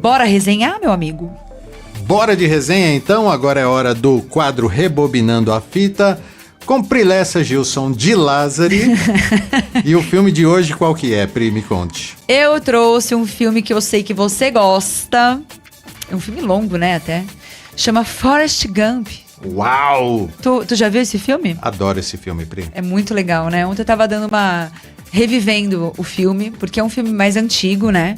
Bora resenhar, meu amigo? Bora de resenha, então. Agora é hora do quadro Rebobinando a Fita, com Prilessa Gilson de Lázari. E o filme de hoje qual que é, Pri? Me conte. Eu trouxe um filme que eu sei que você gosta. É um filme longo, né, até. Chama Forrest Gump. Uau! Tu já viu esse filme? Adoro esse filme, Pri. É muito legal, né? Ontem eu tava revivendo o filme, porque é um filme mais antigo, né?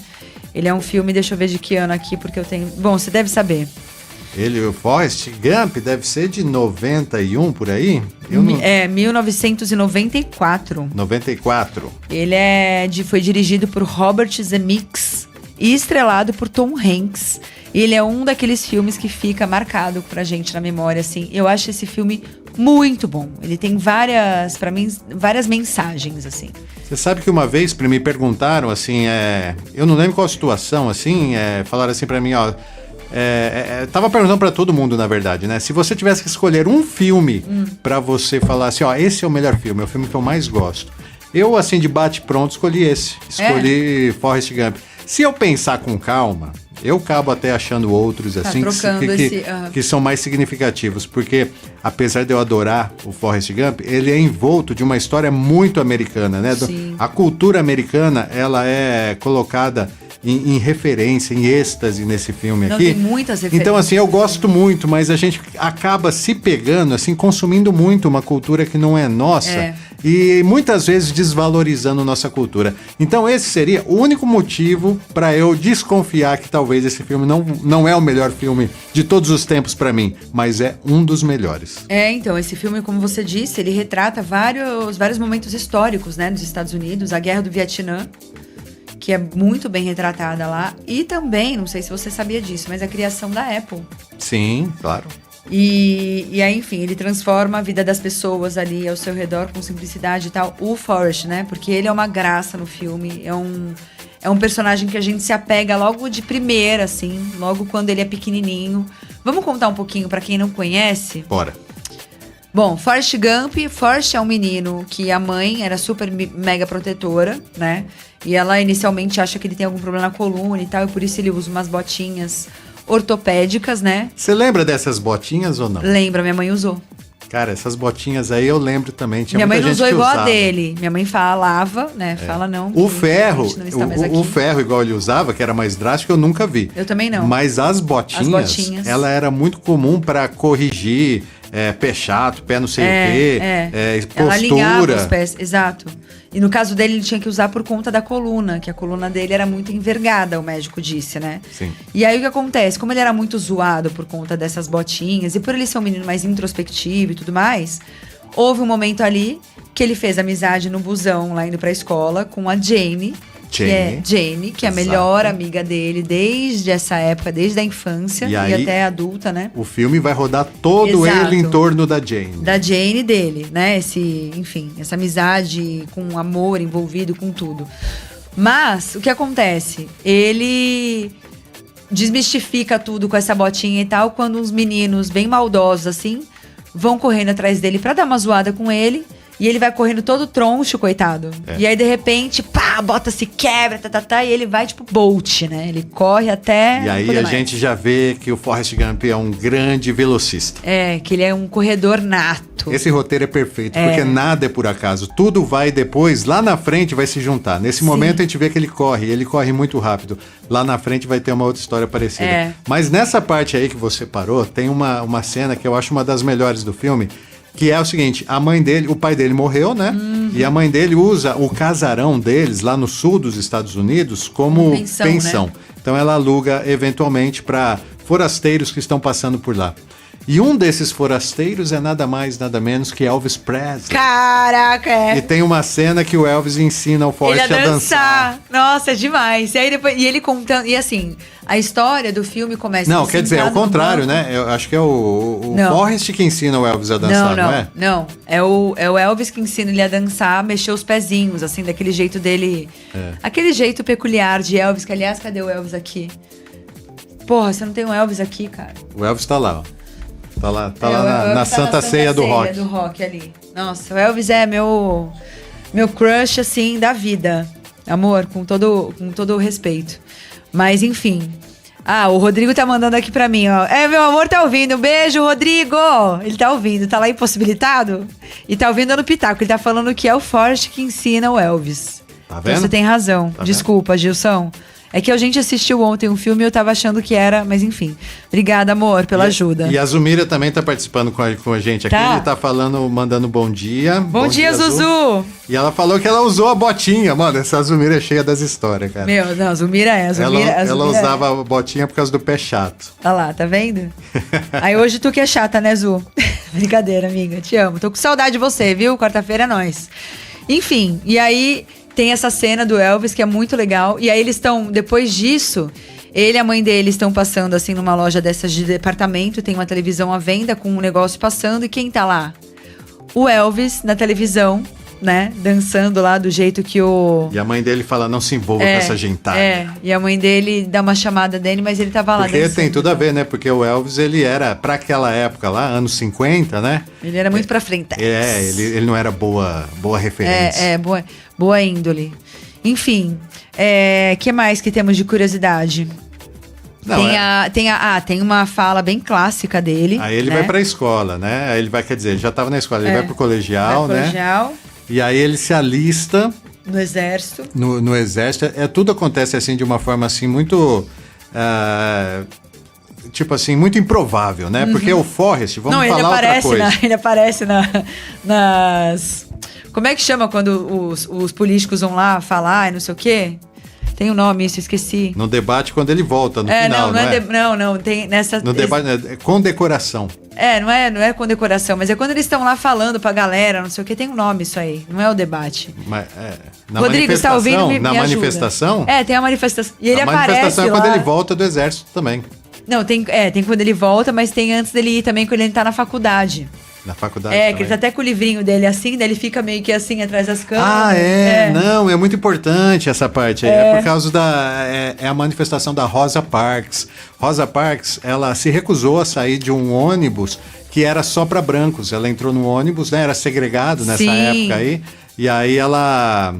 Ele é um filme, deixa eu ver de que ano aqui, porque eu tenho... Bom, você deve saber. O Forrest Gump, deve ser de 91, por aí? É, 1994. 94. Ele foi dirigido por Robert Zemeckis e estrelado por Tom Hanks. Ele é um daqueles filmes que fica marcado pra gente na memória, assim. Eu acho esse filme muito bom. Ele tem várias mensagens, assim. Você sabe que uma vez me perguntaram, assim, eu não lembro qual situação, assim, falaram assim pra mim, ó... tava perguntando pra todo mundo, na verdade, né? Se você tivesse que escolher um filme pra você falar assim, ó, esse é o melhor filme, é o filme que eu mais gosto. Eu, assim, de bate-pronto, escolhi esse. Escolhi Forrest Gump. Se eu pensar com calma, eu acabo até achando outros, assim, que são mais significativos. Porque, apesar de eu adorar o Forrest Gump, ele é envolto de uma história muito americana, né? A cultura americana, ela é colocada em referência, em êxtase nesse filme aqui. Tem muitas referências. Então, assim, eu gosto muito, mas a gente acaba se pegando, assim, consumindo muito uma cultura que não é nossa e muitas vezes desvalorizando nossa cultura. Então, esse seria o único motivo para eu desconfiar que talvez esse filme não é o melhor filme de todos os tempos para mim, mas é um dos melhores. Então, esse filme, como você disse, ele retrata vários momentos históricos, né, dos Estados Unidos, a Guerra do Vietnã, que é muito bem retratada lá. E também, não sei se você sabia disso, mas a criação da Apple. Sim, claro. E aí, enfim, ele transforma a vida das pessoas ali ao seu redor com simplicidade e tal. O Forrest, né? Porque ele é uma graça no filme. É um personagem que a gente se apega logo de primeira, assim. Logo quando ele é pequenininho. Vamos contar um pouquinho pra quem não conhece? Bora. Bom, Forrest Gump. Forrest é um menino que a mãe era super mega protetora, né? E ela inicialmente acha que ele tem algum problema na coluna e tal, e por isso ele usa umas botinhas ortopédicas, né? Você lembra dessas botinhas ou não? Lembra, minha mãe usou. Cara, essas botinhas aí eu lembro também. Tinha minha mãe muita não gente usou que igual usava. a dele. Minha mãe falava, né? Fala não. O ferro, o ferro igual ele usava, que era mais drástico, eu nunca vi. Eu também não. Mas as botinhas, ela era muito comum para corrigir pé chato, pé não sei o quê, postura. Ela alinhava os pés, exato. E no caso dele, ele tinha que usar por conta da coluna, que a coluna dele era muito envergada, o médico disse, né? Sim. E aí o que acontece? Como ele era muito zoado por conta dessas botinhas, e por ele ser um menino mais introspectivo e tudo mais, houve um momento ali que ele fez amizade no busão, lá indo pra escola, com a Jane, que é a melhor amiga dele desde essa época, desde a infância e até a adulta, né? O filme vai rodar todo ele em torno da Jane. Da Jane dele, né? Essa amizade com amor envolvido com tudo. Mas, o que acontece? Ele desmistifica tudo com essa botinha e tal, quando uns meninos bem maldosos, assim, vão correndo atrás dele pra dar uma zoada com ele. E ele vai correndo todo troncho, coitado. E aí, de repente, pá, a bota se quebra, e ele vai tipo Bolt, né? Ele corre até... E aí a gente já vê que o Forrest Gump é um grande velocista. Que ele é um corredor nato. Esse roteiro é perfeito, porque nada é por acaso. Tudo vai depois, lá na frente vai se juntar. Nesse momento a gente vê que ele corre muito rápido. Lá na frente vai ter uma outra história parecida. Mas nessa parte aí que você parou, tem uma cena que eu acho uma das melhores do filme, que é o seguinte, o pai dele morreu, né? E a mãe dele usa o casarão deles lá no sul dos Estados Unidos como pensão. Né? Então ela aluga eventualmente para forasteiros que estão passando por lá. E um desses forasteiros é nada mais, nada menos que Elvis Presley. Caraca, E tem uma cena que o Elvis ensina o Forrest a dançar. Nossa, é demais. E aí depois, e ele contando, e assim, a história do filme começa... Não, quer dizer, é o contrário, né? Eu acho que é o Forrest que ensina o Elvis a dançar, não é? Não, é o Elvis que ensina ele a dançar, mexer os pezinhos, assim, daquele jeito dele... Aquele jeito peculiar de Elvis, que aliás, cadê o Elvis aqui? Porra, você não tem o Elvis aqui, cara. O Elvis tá lá, ó. Tá lá na Santa Ceia do Rock. Do Rock ali. Nossa, o Elvis é meu crush, assim, da vida. Amor, com todo o respeito. Mas, enfim, Ah, o Rodrigo tá mandando aqui pra mim, ó. Meu amor tá ouvindo. Beijo, Rodrigo! Ele tá ouvindo, tá lá impossibilitado? E tá ouvindo no Pitaco. Ele tá falando que é o Forrest que ensina o Elvis. Tá vendo? Então você tem razão. Tá Desculpa, Gilson. É que a gente assistiu ontem um filme e eu tava achando que era, mas enfim. Obrigada, amor, pela ajuda. E a Zumira também tá participando com a gente aqui. Tá. Ele tá falando, mandando bom dia. Bom dia, Zuzu! E ela falou que ela usou a botinha. Mano, essa Zumira é cheia das histórias, cara. Meu, não, Zumira é. Ela usava a botinha por causa do pé chato. Olha lá, tá vendo? Aí hoje tu que é chata, né, Zu? Brincadeira, amiga. Te amo. Tô com saudade de você, viu? Quarta-feira é nóis. Enfim, e aí tem essa cena do Elvis que é muito legal. E aí eles estão, depois disso, ele e a mãe dele estão passando assim numa loja dessas de departamento. Tem uma televisão à venda com um negócio passando. E quem tá lá? O Elvis na televisão, né? Dançando lá do jeito que o... E a mãe dele fala, não se envolva com essa gentalha. E a mãe dele dá uma chamada dele, mas ele tava lá Porque dançando. tem tudo a ver, né? Porque o Elvis, ele era, pra aquela época lá, anos 50, né? Ele era muito pra frente. Ele não era boa referência. Boa índole. Enfim, que mais que temos de curiosidade? Não, Tem uma fala bem clássica dele. Aí ele vai pra escola, né? Aí ele vai, quer dizer, ele já tava na escola, ele vai pro colegial, Colegial, E aí ele se alista no exército. no exército. Tudo acontece assim de uma forma assim muito... tipo assim, muito improvável, né? Porque o Forrest, vamos falar outra coisa. Ele aparece nas... Como é que chama quando os políticos vão lá falar e não sei o quê? Tem um nome isso, esqueci. No debate quando ele volta, no final, não, tem nessa... No debate, condecoração. Não é condecoração, mas é quando eles estão lá falando pra galera, não sei o que, tem um nome isso aí, não é o debate. Mas, na Rodrigo, está ouvindo? na manifestação? Tem a manifestação. E ele a aparece manifestação é lá. quando ele volta do exército também. Não, tem quando ele volta, mas tem antes dele ir também, quando ele tá na faculdade. Na faculdade que também. ele tá até com o livrinho dele assim, daí ele fica meio que assim, atrás das câmeras. Não, é muito importante essa parte. É por causa é a manifestação da Rosa Parks. Rosa Parks, ela se recusou a sair de um ônibus que era só para brancos. Ela entrou no ônibus, né? Era segregado nessa época aí. E aí ela...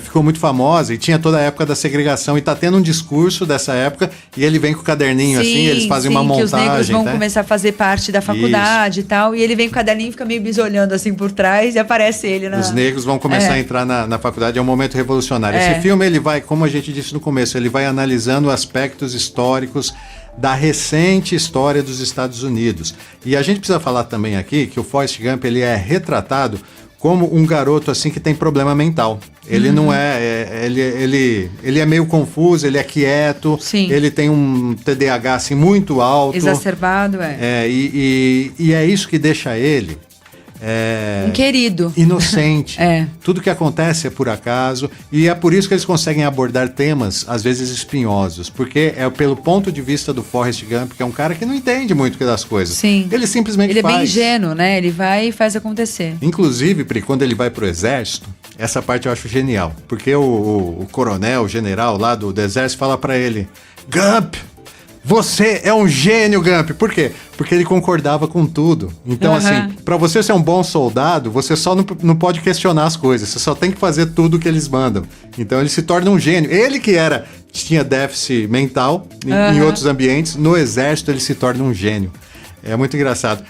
ficou muito famosa e tinha toda a época da segregação e tá tendo um discurso dessa época e ele vem com o caderninho assim, eles fazem uma montagem. Que os negros vão começar a fazer parte da faculdade e tal, e ele vem com o caderninho e fica meio bisolhando assim por trás e aparece ele Os negros vão começar a entrar na faculdade, é um momento revolucionário. Esse filme, ele vai, como a gente disse no começo, ele vai analisando aspectos históricos da recente história dos Estados Unidos. E a gente precisa falar também aqui que o Forrest Gump, ele é retratado como um garoto assim que tem problema mental. Ele não ele é meio confuso, ele é quieto, ele tem um TDAH assim muito alto. Exacerbado, e é isso que deixa ele um querido. Inocente. Tudo que acontece é por acaso. E é por isso que eles conseguem abordar temas, às vezes, espinhosos. Porque é pelo ponto de vista do Forrest Gump, que é um cara que não entende muito das coisas. Sim. Ele simplesmente faz. Ele é bem ingênuo, né? Ele vai e faz acontecer. Inclusive, Pri, quando ele vai pro exército, essa parte eu acho genial. Porque o coronel, o general lá do exército fala pra ele: Gump, você é um gênio, Gump. Por quê? Porque ele concordava com tudo. Então, assim, pra você ser um bom soldado, você só não pode questionar as coisas. Você só tem que fazer tudo o que eles mandam. Então, ele se torna um gênio. Ele que tinha déficit mental em outros ambientes, no exército ele se torna um gênio. É muito engraçado.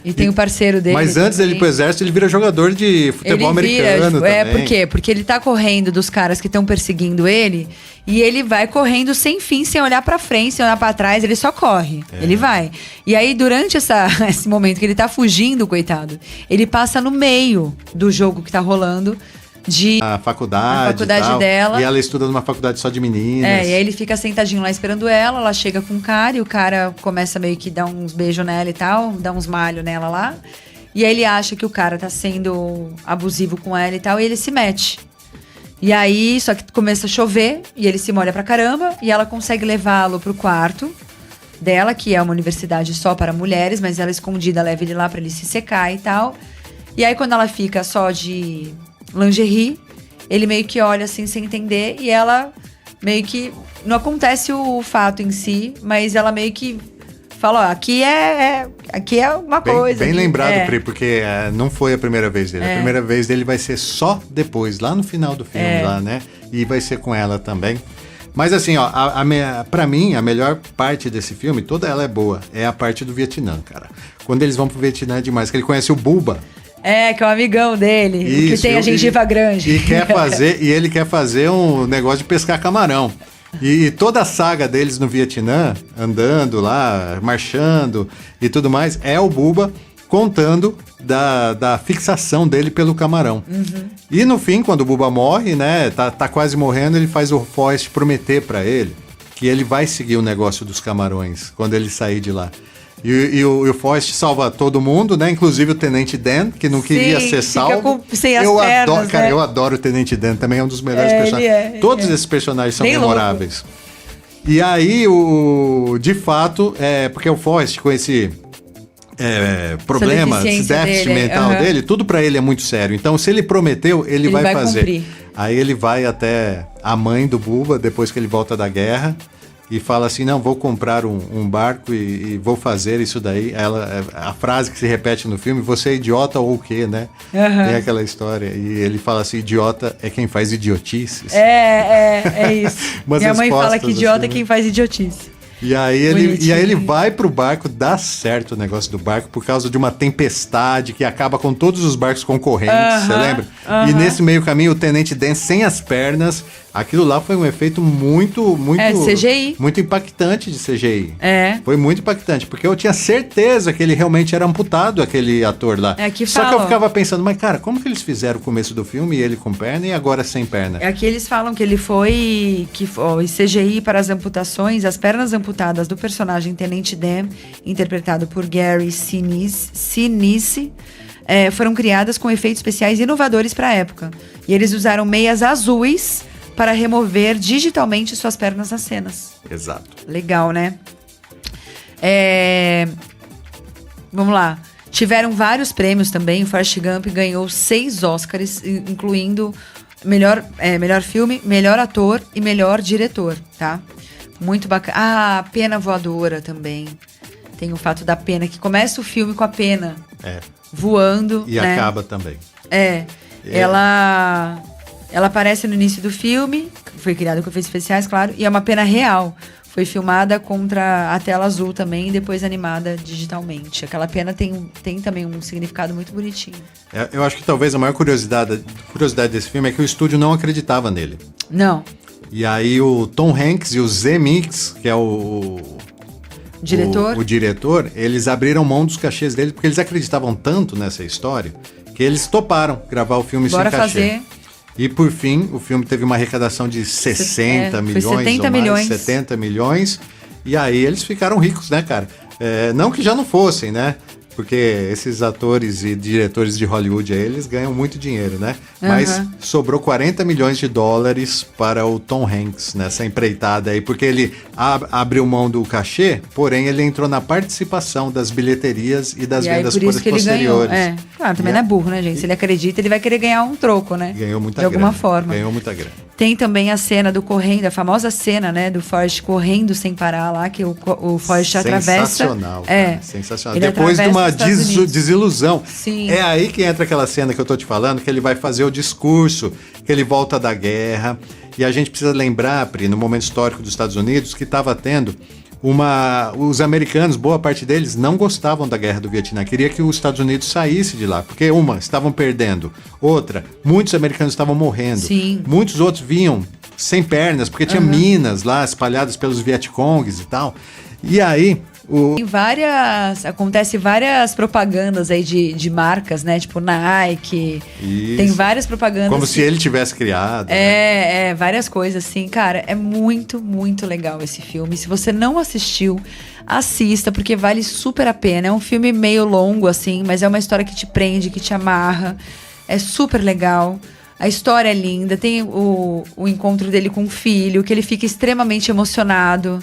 E tem o parceiro dele. Mas antes dele ir pro exército, ele vira jogador de futebol americano também. Por quê? Porque ele tá correndo dos caras que estão perseguindo ele e ele vai correndo sem fim, sem olhar pra frente, sem olhar pra trás, ele só corre. Ele vai. E aí, durante esse momento que ele tá fugindo, coitado, ele passa no meio do jogo que tá rolando a faculdade dela. E ela estuda numa faculdade só de meninas. E aí ele fica sentadinho lá esperando ela chega com um cara e o cara começa meio que dar uns beijos nela e tal, dá uns malhos nela lá. E aí ele acha que o cara tá sendo abusivo com ela e tal, e ele se mete. E aí, só que começa a chover, e ele se molha pra caramba, e ela consegue levá-lo pro quarto dela, que é uma universidade só para mulheres, mas ela escondida leva ele lá pra ele se secar e tal. E aí quando ela fica só de lingerie, ele meio que olha assim sem entender e ela meio que... Não acontece o fato em si, mas ela meio que fala, ó, aqui é uma coisa. Bem lembrado, Pri, porque não foi a primeira vez dele. A primeira vez dele vai ser só depois, lá no final do filme, lá, né? E vai ser com ela também. Mas assim, ó, pra mim, a melhor parte desse filme, toda ela é boa, é a parte do Vietnã, cara. Quando eles vão pro Vietnã é demais, que ele conhece o Bubba. Que é o amigão dele, Isso, que tem a gengiva grande. E ele quer fazer um negócio de pescar camarão. E toda a saga deles no Vietnã, andando lá, marchando e tudo mais, é o Bubba contando da fixação dele pelo camarão. Uhum. E no fim, quando o Bubba morre, né, tá quase morrendo, ele faz o Forrest prometer pra ele que ele vai seguir o negócio dos camarões quando ele sair de lá. E o Forrest salva todo mundo, né? Inclusive o Tenente Dan, que não queria ser salvo. Sem as pernas, adoro, cara, né? eu adoro o Tenente Dan, também é um dos melhores personagens. Todos esses personagens são bem memoráveis. Louco. E aí, de fato, porque o Forrest com esse problema, esse déficit mental dele, tudo pra ele é muito sério. Então, se ele prometeu, ele vai fazer. Cumprir. Aí ele vai até a mãe do Bubba, depois que ele volta da guerra, e fala assim, não, vou comprar um barco e vou fazer isso daí. A frase que se repete no filme, você é idiota ou o quê, né? Uhum. Tem aquela história. E ele fala assim, idiota é quem faz idiotices. É isso. Minha mãe fala que idiota assim, é quem faz idiotice. E aí ele vai pro barco, dá certo o negócio do barco por causa de uma tempestade que acaba com todos os barcos concorrentes, você lembra? E nesse meio caminho o Tenente Dan sem as pernas, aquilo lá foi um efeito muito CGI. Muito impactante de CGI. Foi muito impactante, porque eu tinha certeza que ele realmente era amputado, aquele ator lá. Só que eu ficava pensando, mas cara, como que eles fizeram o começo do filme e ele com perna e agora sem perna? Aqui eles falam que ele foi CGI para as amputações, as pernas amputadas do personagem Tenente Dan, interpretado por Gary Sinise, foram criadas com efeitos especiais inovadores para a época. E eles usaram meias azuis para remover digitalmente suas pernas nas cenas. Exato. Legal, né? Vamos lá. Tiveram vários prêmios também. O Forrest Gump ganhou 6 Oscars, incluindo melhor filme, melhor ator e melhor diretor, tá? Muito bacana. A pena voadora também. Tem o fato da pena, que começa o filme com a pena voando. E né? acaba também. Ela aparece no início do filme, foi criada com efeitos especiais, claro, e é uma pena real. Foi filmada contra a tela azul também e depois animada digitalmente. Aquela pena tem também um significado muito bonitinho. Eu acho que talvez a maior curiosidade desse filme é que o estúdio não acreditava nele. Não. E aí o Tom Hanks e o Zemeckis, que é o diretor, eles abriram mão dos cachês dele porque eles acreditavam tanto nessa história que eles toparam gravar o filme sem cachê. Fazer. E por fim, o filme teve uma arrecadação de 60 milhões foi 70 ou mais, milhões. 70 milhões. E aí eles ficaram ricos, né, cara? Não que já não fossem, né? Porque esses atores e diretores de Hollywood aí, eles ganham muito dinheiro, né? Mas sobrou 40 milhões de dólares para o Tom Hanks nessa empreitada aí, porque ele abriu mão do cachê, porém ele entrou na participação das bilheterias e das vendas posteriores. Claro, também não é burro, né, gente? Se ele acredita, ele vai querer ganhar um troco, né? Ganhou muita grana. De alguma grana. forma. Ganhou muita grana. Tem também a cena do correndo, a famosa cena, né, do Forrest correndo sem parar lá, que o Forrest atravessa. Sensacional, cara, sensacional. Depois de uma desilusão. Sim. É aí que entra aquela cena que eu tô te falando, que ele vai fazer o discurso, que ele volta da guerra. E a gente precisa lembrar, Pri, no momento histórico dos Estados Unidos, que estava tendo os americanos, boa parte deles, não gostavam da guerra do Vietnã. Queria que os Estados Unidos saísse de lá. Porque, estavam perdendo. Outra, muitos americanos estavam morrendo. Sim. Muitos outros vinham sem pernas, porque tinha minas lá espalhadas pelos Vietcongs e tal. E aí... Acontece várias propagandas aí de marcas, né? Tipo Nike. Isso. Tem várias propagandas. Como se ele tivesse criado. Várias coisas assim. Cara, é muito, muito legal esse filme. Se você não assistiu, assista, porque vale super a pena. É um filme meio longo, assim, mas é uma história que te prende, que te amarra. É super legal. A história é linda. Tem o encontro dele com o filho, que ele fica extremamente emocionado.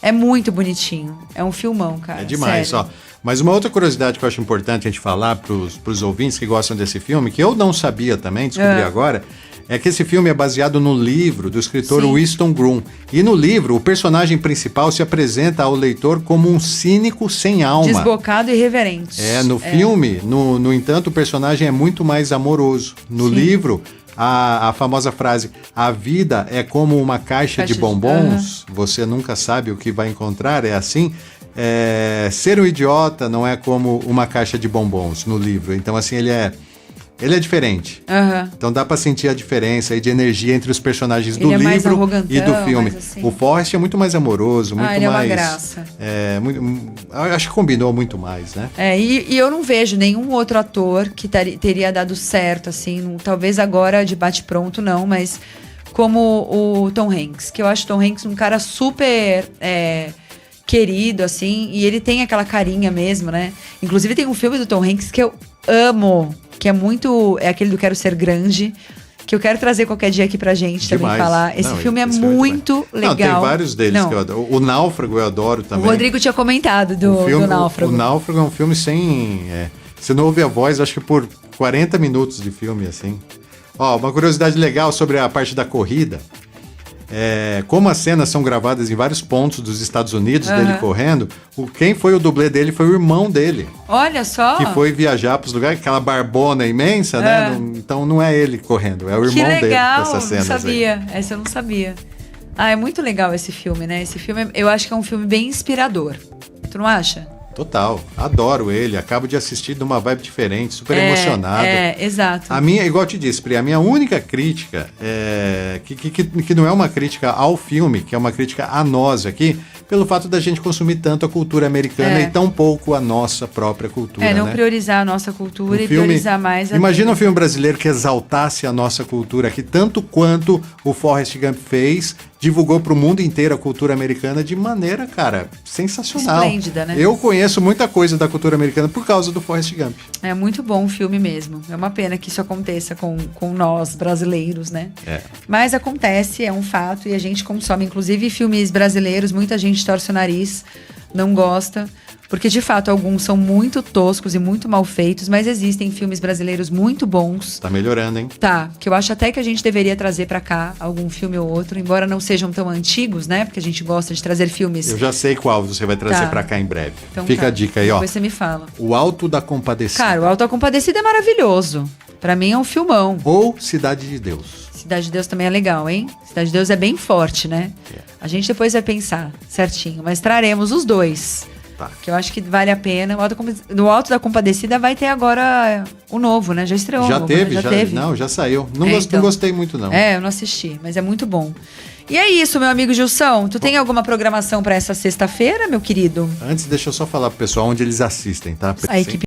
É muito bonitinho. É um filmão, cara. É demais, sério. ó. Mas uma outra curiosidade que eu acho importante a gente falar pros ouvintes que gostam desse filme, que eu não sabia também, descobri agora, é que esse filme é baseado no livro do escritor Winston Groom. E no livro, o personagem principal se apresenta ao leitor como um cínico sem alma. Desbocado e irreverente. No filme, no entanto, o personagem é muito mais amoroso. No livro, A famosa frase, a vida é como uma caixa de bombons, você nunca sabe o que vai encontrar, é assim. Ser um idiota não é como uma caixa de bombons no livro. Então, assim, ele é diferente. Então dá pra sentir a diferença aí de energia entre os personagens do livro e do filme. Assim. O Forrest é muito mais amoroso, muito ele mais... é uma graça. Acho que combinou muito mais, né? E eu não vejo nenhum outro ator que teria dado certo, assim, talvez agora de bate-pronto não, mas como o Tom Hanks, que eu acho o Tom Hanks um cara super... querido, assim, e ele tem aquela carinha mesmo, né? Inclusive tem um filme do Tom Hanks que eu amo, que é aquele do Quero Ser Grande, que eu quero trazer qualquer dia aqui pra gente também falar. Esse filme é muito legal. Não, tem vários deles que eu adoro. O Náufrago eu adoro também. O Rodrigo tinha comentado do Náufrago. O Náufrago é um filme sem... você não ouve a voz, acho que por 40 minutos de filme, assim. Ó, uma curiosidade legal sobre a parte da corrida. Como as cenas são gravadas em vários pontos dos Estados Unidos, dele correndo, quem foi o dublê dele foi o irmão dele. Olha só! Que foi viajar para os lugares, aquela barbona imensa, né? Então não é ele correndo, é o irmão dele dessas cenas. Não sabia. Essa eu não sabia. É muito legal esse filme, né? Esse filme, eu acho que é um filme bem inspirador. Tu não acha? Total, adoro ele, acabo de assistir de uma vibe diferente, super emocionado. Exato. Igual eu te disse, Pri, a minha única crítica, que não é uma crítica ao filme, que é uma crítica a nós aqui, pelo fato da gente consumir tanto a cultura americana e tão pouco a nossa própria cultura, não priorizar a nossa cultura priorizar mais a Imagina um filme brasileiro que exaltasse a nossa cultura aqui, tanto quanto o Forrest Gump fez, divulgou para o mundo inteiro a cultura americana de maneira, cara, sensacional. Esplêndida, né? Eu conheço muita coisa da cultura americana por causa do Forrest Gump. É muito bom o filme mesmo. É uma pena que isso aconteça com nós, brasileiros, né? Mas acontece, é um fato, e a gente consome, inclusive, filmes brasileiros, muita gente torce o nariz, não gosta. Porque, de fato, alguns são muito toscos e muito mal feitos, mas existem filmes brasileiros muito bons. Tá melhorando, hein? Tá, que eu acho até que a gente deveria trazer pra cá algum filme ou outro, embora não sejam tão antigos, né? Porque a gente gosta de trazer filmes. Eu já sei qual você vai trazer pra cá em breve. Então, fica a dica aí, ó. Depois você me fala. O Alto da Compadecida. Cara, o Alto da Compadecida é maravilhoso. Pra mim é um filmão. Ou Cidade de Deus. Cidade de Deus também é legal, hein? Cidade de Deus é bem forte, né? A gente depois vai pensar certinho, mas traremos os dois. Tá. Que eu acho que vale a pena. No Alto da Compadecida vai ter agora o novo, né? Já estreou. Já novo, teve, né? já teve. Não, já saiu. Não gostei muito, não. Eu não assisti, mas é muito bom. E é isso, meu amigo Gilson. Tu tem alguma programação pra essa sexta-feira, meu querido? Antes, deixa eu só falar pro pessoal onde eles assistem, tá? A equipe